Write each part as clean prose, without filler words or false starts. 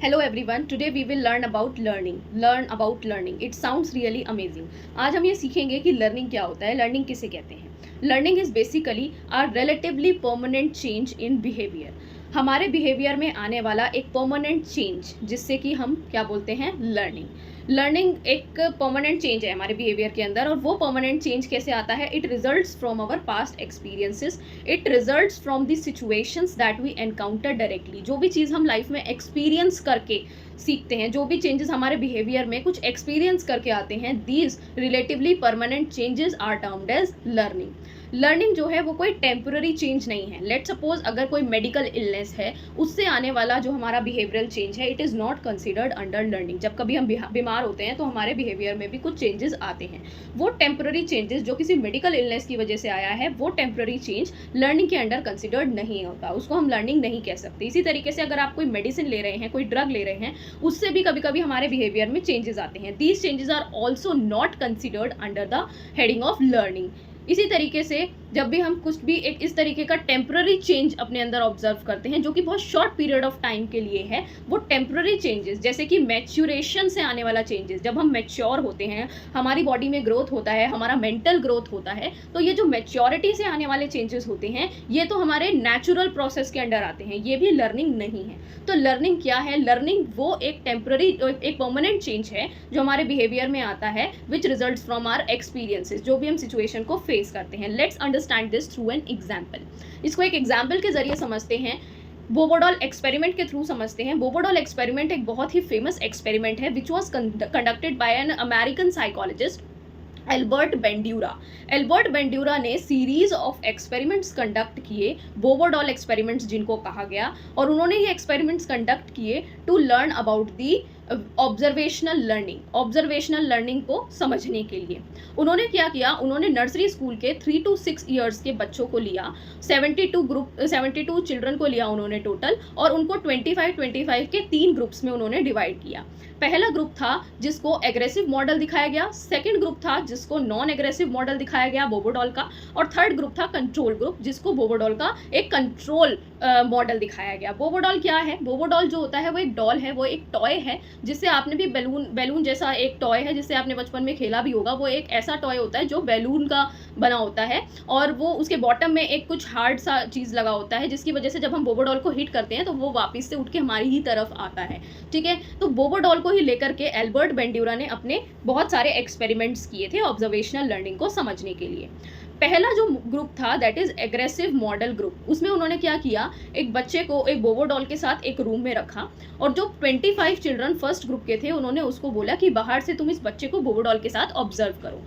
Hello everyone, today we will learn about learning. Learn about learning. It sounds really amazing. आज हम ये सीखेंगे कि लर्निंग क्या होता है, लर्निंग किसे कहते हैं. Learning is basically a relatively permanent change in behavior. हमारे बिहेवियर में आने वाला एक परमानेंट चेंज जिससे कि हम क्या बोलते हैं, लर्निंग. लर्निंग एक परमानेंट चेंज है हमारे बिहेवियर के अंदर. और वो परमानेंट चेंज कैसे आता है? It results from our past experiences. It results from the situations that we encounter directly. जो भी चीज़ हम लाइफ में एक्सपीरियंस करके सीखते हैं, जो भी चेंजेस हमारे बिहेवियर में कुछ एक्सपीरियंस करके आते हैं, these relatively permanent changes are termed as learning. Learning जो है वो कोई टेम्पररी चेंज नहीं है. लेट सपोज अगर कोई मेडिकल इलनेस है, उससे आने वाला जो हमारा बिहेवियरल चेंज है, it is not considered under learning. जब कभी हम बीमार होते हैं तो हमारे बिहेवियर में भी कुछ चेंजेस आते हैं. वो टेम्पररी चेंजेस जो किसी मेडिकल इलनेस की वजह से आया है, वो टेम्पररी चेंज लर्निंग के अंडर कंसिडर्ड नहीं होता. उसको हम लर्निंग नहीं कह सकते. इसी तरीके से अगर आप कोई मेडिसिन ले रहे हैं, कोई ड्रग ले रहे हैं, उससे भी कभी कभी हमारे बिहेवियर में चेंजेस आते हैं. These changes are also not considered under the heading of learning. इसी तरीके से जब भी हम कुछ भी एक इस तरीके का टेम्पररी चेंज अपने अंदर ऑब्जर्व करते हैं जो कि बहुत शॉर्ट पीरियड ऑफ टाइम के लिए है, वो टेम्पररी चेंजेस, जैसे कि मैच्योरेशन से आने वाला चेंजेस. जब हम मैच्योर होते हैं, हमारी बॉडी में ग्रोथ होता है, हमारा मेंटल ग्रोथ होता है, तो ये जो मैच्योरिटी से आने वाले चेंजेस होते हैं, ये तो हमारे नेचुरल प्रोसेस के अंडर आते हैं. ये भी लर्निंग नहीं है. तो लर्निंग क्या है? लर्निंग वो एक टेम्पररी, एक परमानेंट चेंज है जो हमारे बिहेवियर में आता है, which results from our experiences, जो भी हम सिचुएशन को फेस करते हैं. Let's understand this through an example. इसको एक एग्जाम्पल के जरिए समझते हैं. बोबोडॉल एक्सपेरिमेंट के थ्रू समझते हैं. बोबोडॉल एक्सपेरिमेंट एक बहुत ही फेमस एक्सपेरिमेंट है which was conducted by an American psychologist Albert Bandura. Albert Bandura ने सीरीज ऑफ एक्सपेरिमेंट्स कंडक्ट किए, बोबोडॉल एक्सपेरिमेंट्स जिनको कहा गया, और उन्होंने ये एक्सपेरिमेंट्स कंडक्ट किए to learn about the observational learning. Observational learning को समझने के लिए उन्होंने क्या किया? उन्होंने नर्सरी स्कूल के 3 to 6 ईयर्स के बच्चों को लिया. 72 चिल्ड्रन को लिया उन्होंने टोटल, और उनको 25 के 3 ग्रुप्स में उन्होंने डिवाइड किया. पहला ग्रुप था जिसको एग्रेसिव मॉडल दिखाया गया, सेकंड ग्रुप था जिसको नॉन एग्रेसिव मॉडल दिखाया गया बोबोडॉल का, और थर्ड ग्रुप था कंट्रोल ग्रुप जिसको बोबोडॉल का एक कंट्रोल मॉडल दिखाया गया. बोबोडॉल क्या है? बोबोडॉल जो होता है वो एक डॉल है, वो एक टॉय है जिससे आपने भी बैलून जैसा एक टॉय है जिससे आपने बचपन में खेला भी होगा. वो एक ऐसा टॉय होता है जो बैलून का बना होता है, और वो उसके बॉटम में एक कुछ हार्ड सा चीज़ लगा होता है जिसकी वजह से जब हम बोबोडॉल को हिट करते हैं तो वो वापस से उठ के हमारी ही तरफ आता है. ठीक है, तो बोबोडॉल को ही लेकर के एल्बर्ट बेंड्यूरा ने अपने बहुत सारे एक्सपेरिमेंट्स किए थे ऑब्जर्वेशनल लर्निंग को समझने के लिए. पहला जो ग्रुप था that is aggressive model group. उसमें उन्होंने क्या किया? एक बच्चे को एक बोबोडॉल के साथ एक रूम में रखा, और जो 25 चिल्ड्रन फर्स्ट ग्रुप के थे उन्होंने उसको बोला कि बाहर से तुम इस बच्चे को बोबोडॉल के साथ ऑब्जर्व करो.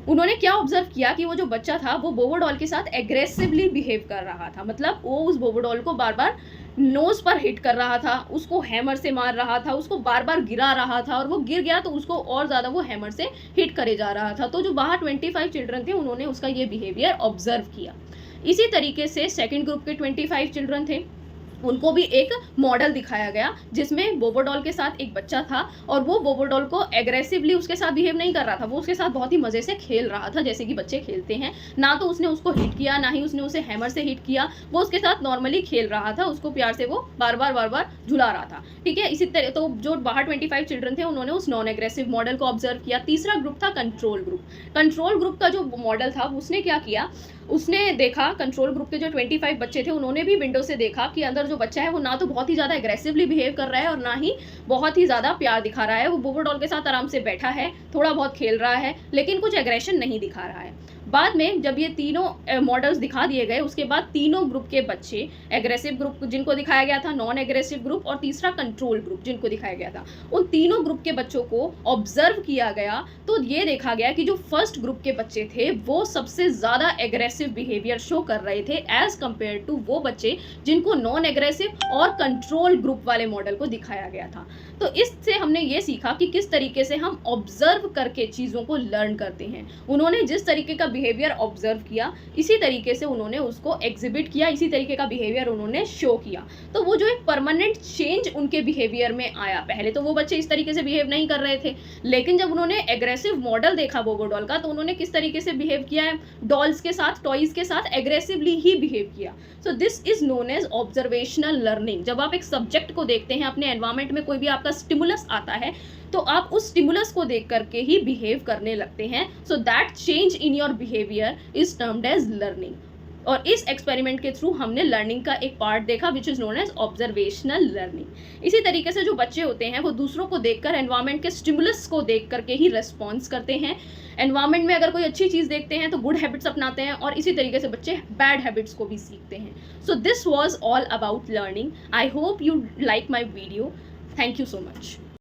उन्होंने क्या ऑब्जर्व किया कि वो जो बच्चा था वो बोबोडॉल के साथ एग्रेसिवली बिहेव कर रहा था. मतलब वो उस बोबोडॉल को बार बार नोज पर हिट कर रहा था, उसको हैमर से मार रहा था, उसको बार बार गिरा रहा था, और वो गिर गया तो उसको और ज़्यादा वो हैमर से हिट करे जा रहा था. तो जो बाहर 25 चिल्ड्रन थे उन्होंने उसका ये बिहेवियर ऑब्जर्व किया. इसी तरीके से सेकेंड ग्रुप के 25 चिल्ड्रन थे, उनको भी एक मॉडल दिखाया गया जिसमें बोबोडॉल के साथ एक बच्चा था, और वो बोबोडॉल को एग्रेसिवली उसके साथ बिहेव नहीं कर रहा था, वो उसके साथ बहुत ही मज़े से खेल रहा था जैसे कि बच्चे खेलते हैं. ना तो उसने उसको हिट किया, ना ही उसने उसे हैमर से हिट किया, वो उसके साथ नॉर्मली खेल रहा था, उसको प्यार से वो बार बार झुला रहा था. ठीक है, इसी तरह तो जो बाहर 25 चिल्ड्रन थे उन्होंने उस नॉन एग्रेसिव मॉडल को ऑब्जर्व किया. तीसरा ग्रुप था कंट्रोल ग्रुप. कंट्रोल ग्रुप का जो मॉडल था उसने क्या किया? उसने देखा, कंट्रोल ग्रुप के जो 25 बच्चे थे उन्होंने भी विंडो से देखा कि अंदर जो बच्चा है वो ना तो बहुत ही ज़्यादा एग्रेसिवली बिहेव कर रहा है और ना ही बहुत ही ज़्यादा प्यार दिखा रहा है. वो बोबोडॉल के साथ आराम से बैठा है, थोड़ा बहुत खेल रहा है, लेकिन कुछ एग्रेशन नहीं दिखा रहा है. बाद में जब ये तीनों मॉडल्स दिखा दिए गए, उसके बाद तीनों ग्रुप के बच्चे, एग्रेसिव ग्रुप जिनको दिखाया गया था, नॉन एग्रेसिव ग्रुप, और तीसरा कंट्रोल ग्रुप जिनको दिखाया गया था, उन तीनों ग्रुप के बच्चों को ऑब्जर्व किया गया. तो ये देखा गया कि जो फर्स्ट ग्रुप के बच्चे थे वो सबसे ज़्यादा एग्रेसिव बिहेवियर शो कर रहे थे एज कंपेयर टू वो बच्चे जिनको नॉन एग्रेसिव और कंट्रोल ग्रुप वाले मॉडल को दिखाया गया था. तो इससे हमने ये सीखा कि किस तरीके से हम ऑब्जर्व करके चीज़ों को लर्न करते हैं. उन्होंने जिस तरीके का बिहेवियर ऑब्जर्व किया, इसी तरीके से उन्होंने उसको एग्जिबिट किया, इसी तरीके का बिहेवियर उन्होंने शो किया। तो वो जो एक परमानेंट चेंज उनके बिहेवियर में आया, पहले तो वो बच्चे इस तरीके से बिहेव नहीं कर रहे थे, लेकिन जब उन्होंने एग्रेसिव मॉडल देखा बोबो डॉल का, तो उन्होंने किस तरीके से बिहेव किया है, डॉल्स के साथ, टॉयज के साथ एग्रेसिवली ही बिहेव किया। So this is known as observational learning. जब आप एक सब्जेक्ट को देखते हैं, अपने एनवायरमेंट में कोई भी आपका स्टिमुलस आता है, तो आप उस स्टिमुलस को देख करके ही बिहेव करने लगते हैं। So that change in your behaviour is termed as learning. और इस एक्सपेरिमेंट के थ्रू हमने लर्निंग का एक पार्ट देखा which is known as observational learning. इसी तरीके से जो बच्चे होते हैं वो दूसरों को देखकर, एनवायरमेंट के स्टिमुलस को देख करके ही रेस्पॉन्स करते हैं। एनवायरमेंट में अगर कोई अच्छी चीज़ देखते हैं तो गुड हैबिट्स अपनाते हैं, और इसी तरीके से बच्चे बैड हैबिट्स को भी सीखते हैं। So this was all about learning. I hope you like my video. Thank you so much.